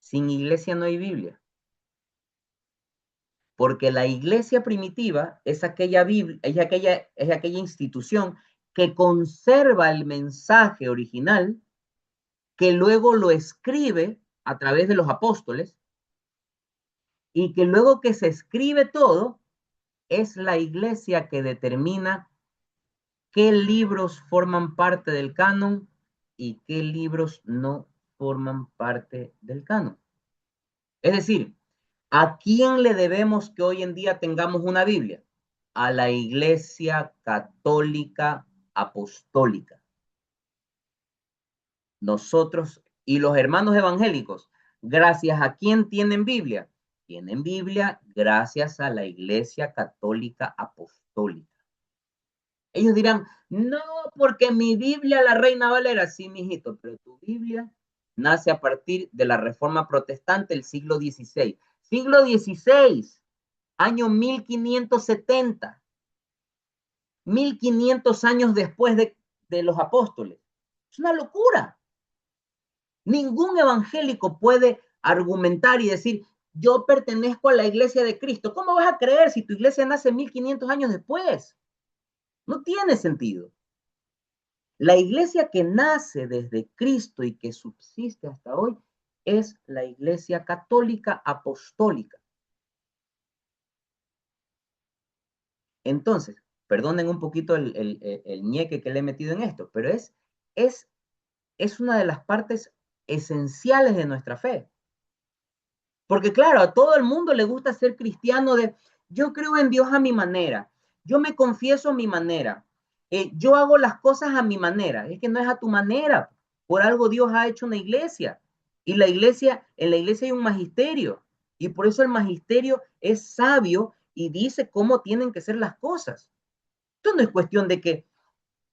sin iglesia no hay Biblia. Porque la iglesia primitiva es aquella Biblia, es aquella institución que conserva el mensaje original, que luego lo escribe a través de los apóstoles, y que luego que se escribe todo, es la iglesia que determina qué libros forman parte del canon y qué libros no forman parte del canon. Es decir, ¿a quién le debemos que hoy en día tengamos una Biblia? A la Iglesia Católica Apostólica. Nosotros y los hermanos evangélicos, ¿gracias a quién tienen Biblia? Tienen Biblia gracias a la Iglesia Católica Apostólica. Ellos dirán, no, porque mi Biblia, la Reina Valera, sí, mijito, pero tu Biblia nace a partir de la Reforma Protestante del siglo XVI. Siglo XVI, año 1570, 1500 años después de los apóstoles. Es una locura. Ningún evangélico puede argumentar y decir, yo pertenezco a la iglesia de Cristo. ¿Cómo vas a creer si tu iglesia nace 1500 años después? No tiene sentido. La iglesia que nace desde Cristo y que subsiste hasta hoy es la iglesia católica apostólica. Entonces, perdonen un poquito el ñeque que le he metido en esto, pero es una de las partes esenciales de nuestra fe. Porque claro, a todo el mundo le gusta ser cristiano de, yo creo en Dios a mi manera, yo me confieso a mi manera, yo hago las cosas a mi manera. Es que no es a tu manera. Por algo Dios ha hecho una iglesia. Y en la iglesia hay un magisterio. Y por eso el magisterio es sabio y dice cómo tienen que ser las cosas. Esto no es cuestión de que,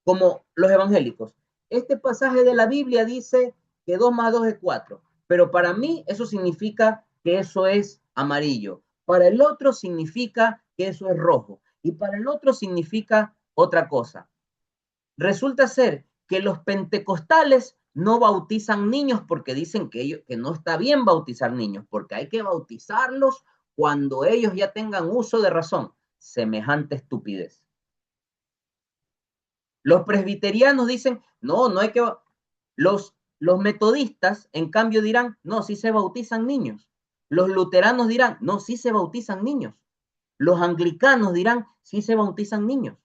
como los evangélicos, este pasaje de la Biblia dice que 2 más 2 es 4. Pero para mí eso significa que eso es amarillo. Para el otro significa que eso es rojo. Y para el otro significa otra cosa. Resulta ser que los pentecostales no bautizan niños porque dicen que no está bien bautizar niños, porque hay que bautizarlos cuando ellos ya tengan uso de razón. Semejante estupidez. Los presbiterianos dicen, no hay que... Los metodistas, en cambio, dirán, no, sí se bautizan niños. Los luteranos dirán, no, sí se bautizan niños. Los anglicanos dirán, sí se bautizan niños.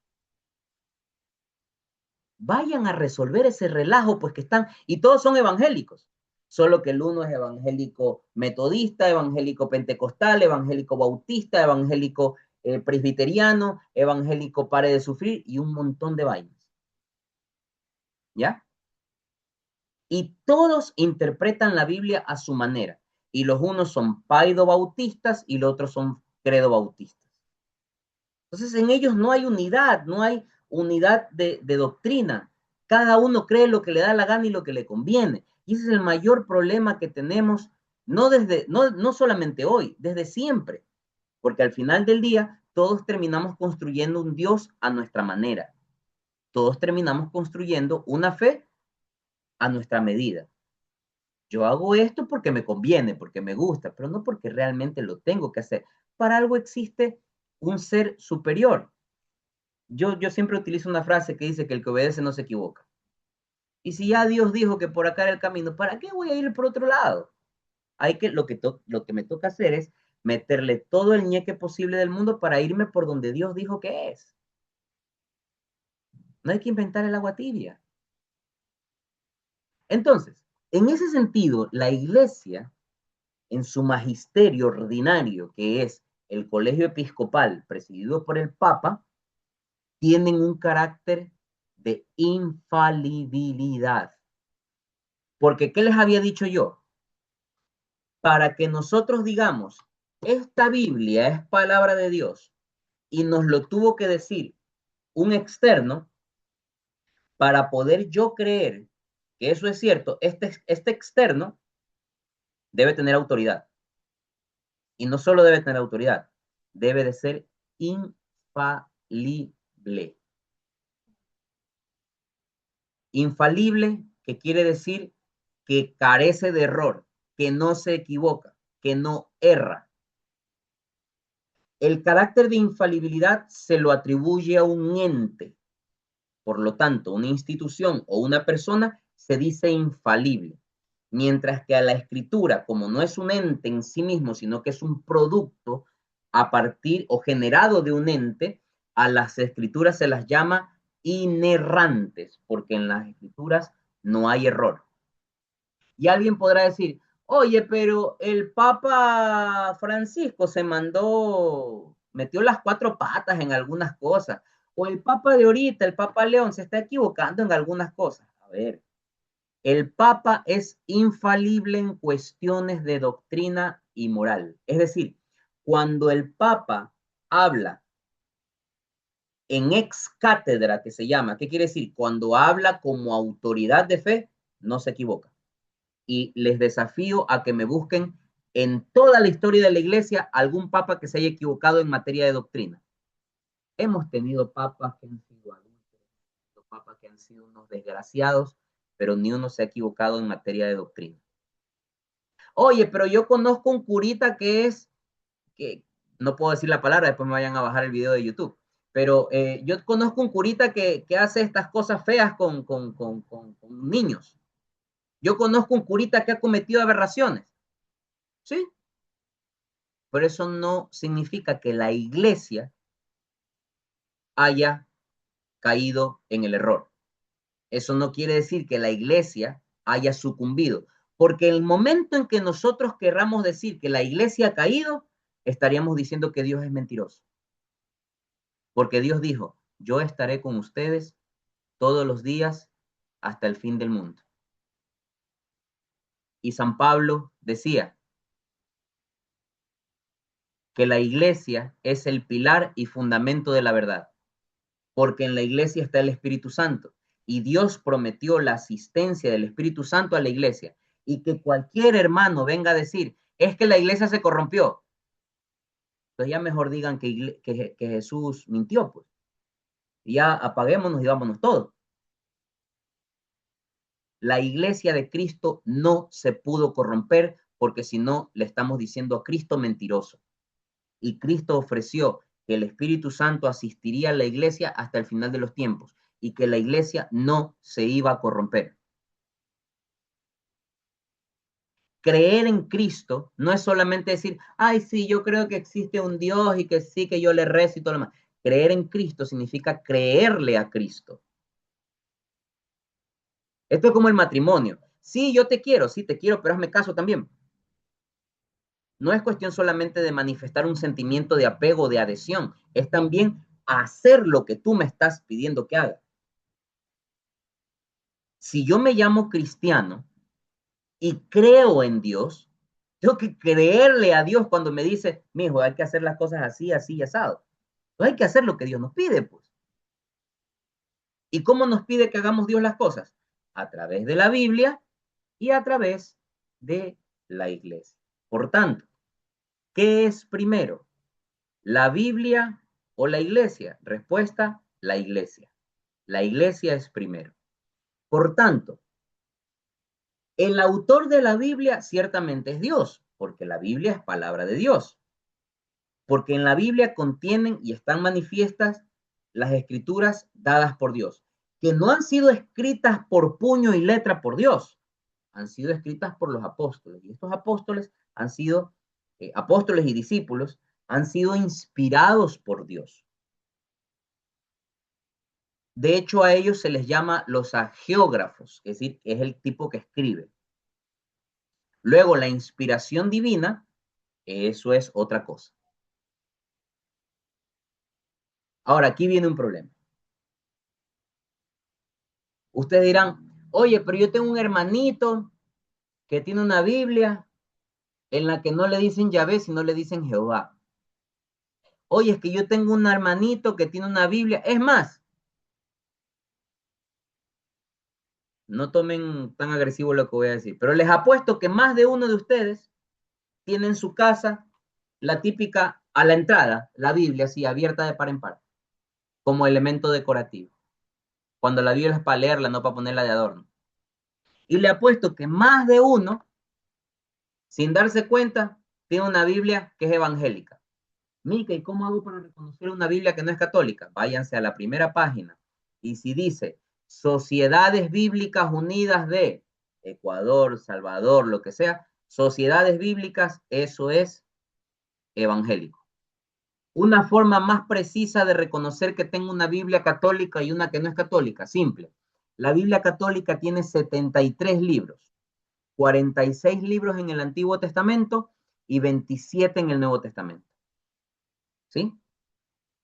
Vayan a resolver ese relajo, pues que están, y todos son evangélicos, solo que el uno es evangélico metodista, evangélico pentecostal, evangélico bautista, evangélico presbiteriano, evangélico pare de sufrir y un montón de vainas. ¿Ya? Y todos interpretan la Biblia a su manera, y los unos son paido bautistas y los otros son credo bautistas. Entonces en ellos no hay unidad, no hay unidad de doctrina. Cada uno cree lo que le da la gana y lo que le conviene. Y ese es el mayor problema que tenemos, no solamente hoy, desde siempre. Porque al final del día, todos terminamos construyendo un Dios a nuestra manera. Todos terminamos construyendo una fe a nuestra medida. Yo hago esto porque me conviene, porque me gusta, pero no porque realmente lo tengo que hacer. Para algo existe un ser superior. Yo siempre utilizo una frase que dice que el que obedece no se equivoca. Y si ya Dios dijo que por acá era el camino, ¿para qué voy a ir por otro lado? Lo que me toca hacer es meterle todo el ñeque posible del mundo para irme por donde Dios dijo que es. No hay que inventar el agua tibia. Entonces, en ese sentido, la iglesia, en su magisterio ordinario, que es el colegio episcopal presidido por el Papa, tienen un carácter de infalibilidad. Porque, ¿qué les había dicho yo? Para que nosotros digamos, esta Biblia es palabra de Dios y nos lo tuvo que decir un externo, para poder yo creer que eso es cierto, este externo debe tener autoridad. Y no solo debe tener autoridad, debe de ser infalible. Infalible, que quiere decir que carece de error, que no se equivoca, que no erra. El carácter de infalibilidad se lo atribuye a un ente. Por lo tanto, una institución o una persona se dice infalible. Mientras que a la escritura, como no es un ente en sí mismo, sino que es un producto a partir o generado de un ente, a las escrituras se las llama inerrantes, porque en las escrituras no hay error. Y alguien podrá decir, oye, pero el Papa Francisco metió las 4 patas en algunas cosas, o el Papa de ahorita, el Papa León, se está equivocando en algunas cosas. A ver, el Papa es infalible en cuestiones de doctrina y moral. Es decir, cuando el Papa habla en ex cátedra, que se llama, ¿qué quiere decir? Cuando habla como autoridad de fe, no se equivoca. Y les desafío a que me busquen en toda la historia de la iglesia algún papa que se haya equivocado en materia de doctrina. Hemos tenido papas que han sido adultos, papas que han sido unos desgraciados, pero ni uno se ha equivocado en materia de doctrina. Oye, pero yo conozco un curita que no puedo decir la palabra, después me vayan a bajar el video de YouTube, pero yo conozco un curita que hace estas cosas feas con niños. Yo conozco un curita que ha cometido aberraciones. ¿Sí? Pero eso no significa que la iglesia haya caído en el error. Eso no quiere decir que la iglesia haya sucumbido, porque el momento en que nosotros querramos decir que la iglesia ha caído, estaríamos diciendo que Dios es mentiroso. Porque Dios dijo, yo estaré con ustedes todos los días hasta el fin del mundo. Y San Pablo decía que la iglesia es el pilar y fundamento de la verdad, porque en la iglesia está el Espíritu Santo y Dios prometió la asistencia del Espíritu Santo a la iglesia, y que cualquier hermano venga a decir, es que la iglesia se corrompió. Entonces ya mejor digan que Jesús mintió, pues. Y ya apaguémonos y vámonos todos. La iglesia de Cristo no se pudo corromper, porque si no, le estamos diciendo a Cristo mentiroso. Y Cristo ofreció que el Espíritu Santo asistiría a la iglesia hasta el final de los tiempos y que la iglesia no se iba a corromper. Creer en Cristo no es solamente decir, ay, sí, yo creo que existe un Dios y que sí, que yo le rezo y todo lo demás. Creer en Cristo significa creerle a Cristo. Esto es como el matrimonio. Sí, yo te quiero, sí, te quiero, pero hazme caso también. No es cuestión solamente de manifestar un sentimiento de apego, de adhesión. Es también hacer lo que tú me estás pidiendo que haga. Si yo me llamo cristiano y creo en Dios, tengo que creerle a Dios cuando me dice, mijo, hay que hacer las cosas así, así y asado. Entonces hay que hacer lo que Dios nos pide, pues. ¿Y cómo nos pide que hagamos Dios las cosas? A través de la Biblia y a través de la iglesia. Por tanto, ¿qué es primero? ¿La Biblia o la iglesia? Respuesta, la iglesia. La iglesia es primero. Por tanto, el autor de la Biblia ciertamente es Dios, porque la Biblia es palabra de Dios. Porque en la Biblia contienen y están manifiestas las escrituras dadas por Dios, que no han sido escritas por puño y letra por Dios, han sido escritas por los apóstoles. Y estos apóstoles han sido, apóstoles y discípulos, han sido inspirados por Dios. De hecho, a ellos se les llama los agiógrafos, es decir, es el tipo que escribe. Luego, la inspiración divina, eso es otra cosa. Ahora, aquí viene un problema. Ustedes dirán, oye, pero yo tengo un hermanito que tiene una Biblia en la que no le dicen Yahvé, sino le dicen Jehová. Oye, es que yo tengo un hermanito que tiene una Biblia. Es más, No tomen tan agresivo lo que voy a decir, pero les apuesto que más de uno de ustedes tiene en su casa la típica, a la entrada, la Biblia así abierta de par en par, como elemento decorativo. Cuando la Biblia es para leerla, no para ponerla de adorno. Y le apuesto que más de uno, sin darse cuenta, tiene una Biblia que es evangélica. Mica, ¿y cómo hago para reconocer una Biblia que no es católica? Váyanse a la primera página. Y si dice Sociedades Bíblicas Unidas de Ecuador, Salvador, lo que sea, sociedades bíblicas, eso es evangélico. Una forma más precisa de reconocer que tengo una Biblia católica y una que no es católica, simple. La Biblia católica tiene 73 libros, 46 libros en el Antiguo Testamento y 27 en el Nuevo Testamento. ¿Sí?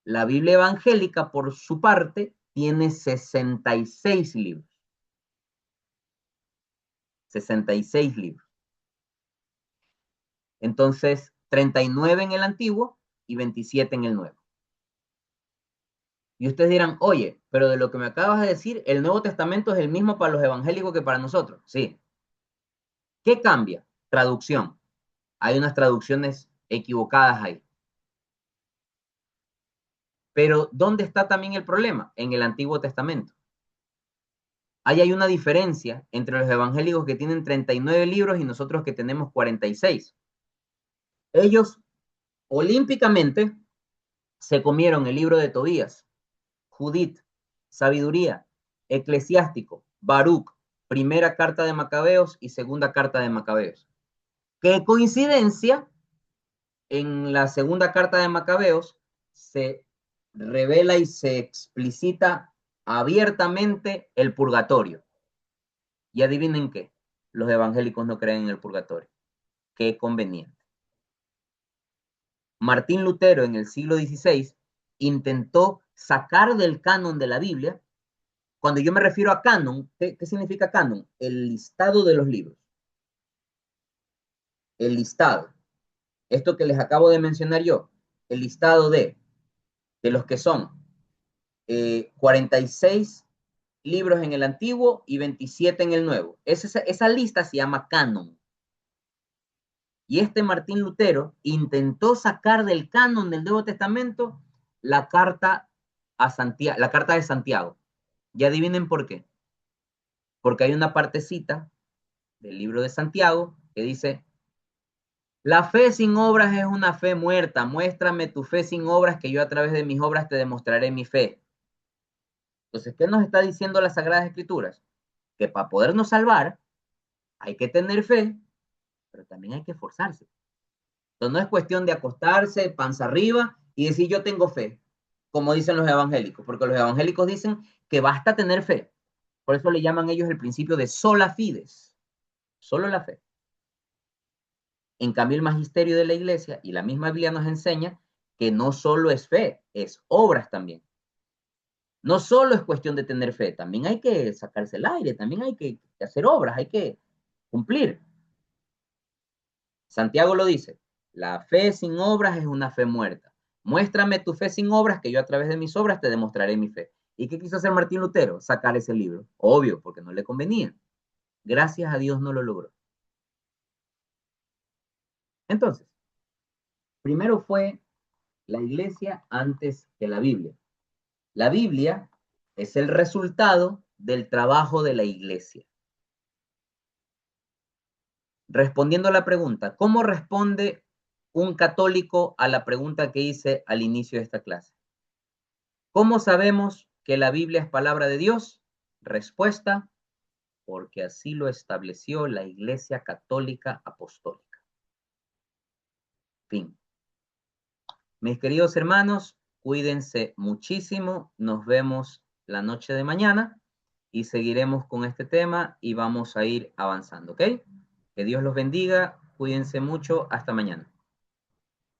La Biblia evangélica, por su parte, tiene 66 libros. 66 libros. Entonces, 39 en el Antiguo y 27 en el Nuevo. Y ustedes dirán, oye, pero de lo que me acabas de decir, el Nuevo Testamento es el mismo para los evangélicos que para nosotros. Sí. ¿Qué cambia? Traducción. Hay unas traducciones equivocadas ahí. Pero ¿dónde está también el problema? En el Antiguo Testamento. Ahí hay una diferencia entre los evangélicos que tienen 39 libros y nosotros que tenemos 46. Ellos olímpicamente se comieron el libro de Tobías, Judith, Sabiduría, Eclesiástico, Baruch, primera carta de Macabeos y segunda carta de Macabeos. Qué coincidencia, en la segunda carta de Macabeos se revela y se explicita abiertamente el purgatorio. Y adivinen qué, los evangélicos no creen en el purgatorio. Qué conveniente. Martín Lutero en el siglo XVI intentó sacar del canon de la Biblia. Cuando yo me refiero a canon, ¿qué significa canon? El listado de los libros. El listado. Esto que les acabo de mencionar yo, el listado de los que son 46 libros en el Antiguo y 27 en el Nuevo. Esa lista se llama canon. Y este Martín Lutero intentó sacar del canon del Nuevo Testamento la carta de Santiago. Y adivinen por qué. Porque hay una partecita del libro de Santiago que dice: la fe sin obras es una fe muerta. Muéstrame tu fe sin obras, que yo a través de mis obras te demostraré mi fe. Entonces, ¿qué nos está diciendo las Sagradas Escrituras? Que para podernos salvar hay que tener fe, pero también hay que esforzarse. Entonces, no es cuestión de acostarse, panza arriba, y decir yo tengo fe, como dicen los evangélicos, porque los evangélicos dicen que basta tener fe. Por eso le llaman ellos el principio de sola fides, solo la fe. En cambio, el magisterio de la iglesia y la misma Biblia nos enseña que no solo es fe, es obras también. No solo es cuestión de tener fe, también hay que sacarse el aire, también hay que hacer obras, hay que cumplir. Santiago lo dice: la fe sin obras es una fe muerta. Muéstrame tu fe sin obras, que yo a través de mis obras te demostraré mi fe. ¿Y qué quiso hacer Martín Lutero? Sacar ese libro. Obvio, porque no le convenía. Gracias a Dios no lo logró. Entonces, primero fue la iglesia antes que la Biblia. La Biblia es el resultado del trabajo de la iglesia. Respondiendo a la pregunta, ¿cómo responde un católico a la pregunta que hice al inicio de esta clase? ¿Cómo sabemos que la Biblia es palabra de Dios? Respuesta: porque así lo estableció la Iglesia Católica Apostólica. Fin. Mis queridos hermanos, cuídense muchísimo. Nos vemos la noche de mañana y seguiremos con este tema y vamos a ir avanzando, ¿ok? Que Dios los bendiga. Cuídense mucho. Hasta mañana.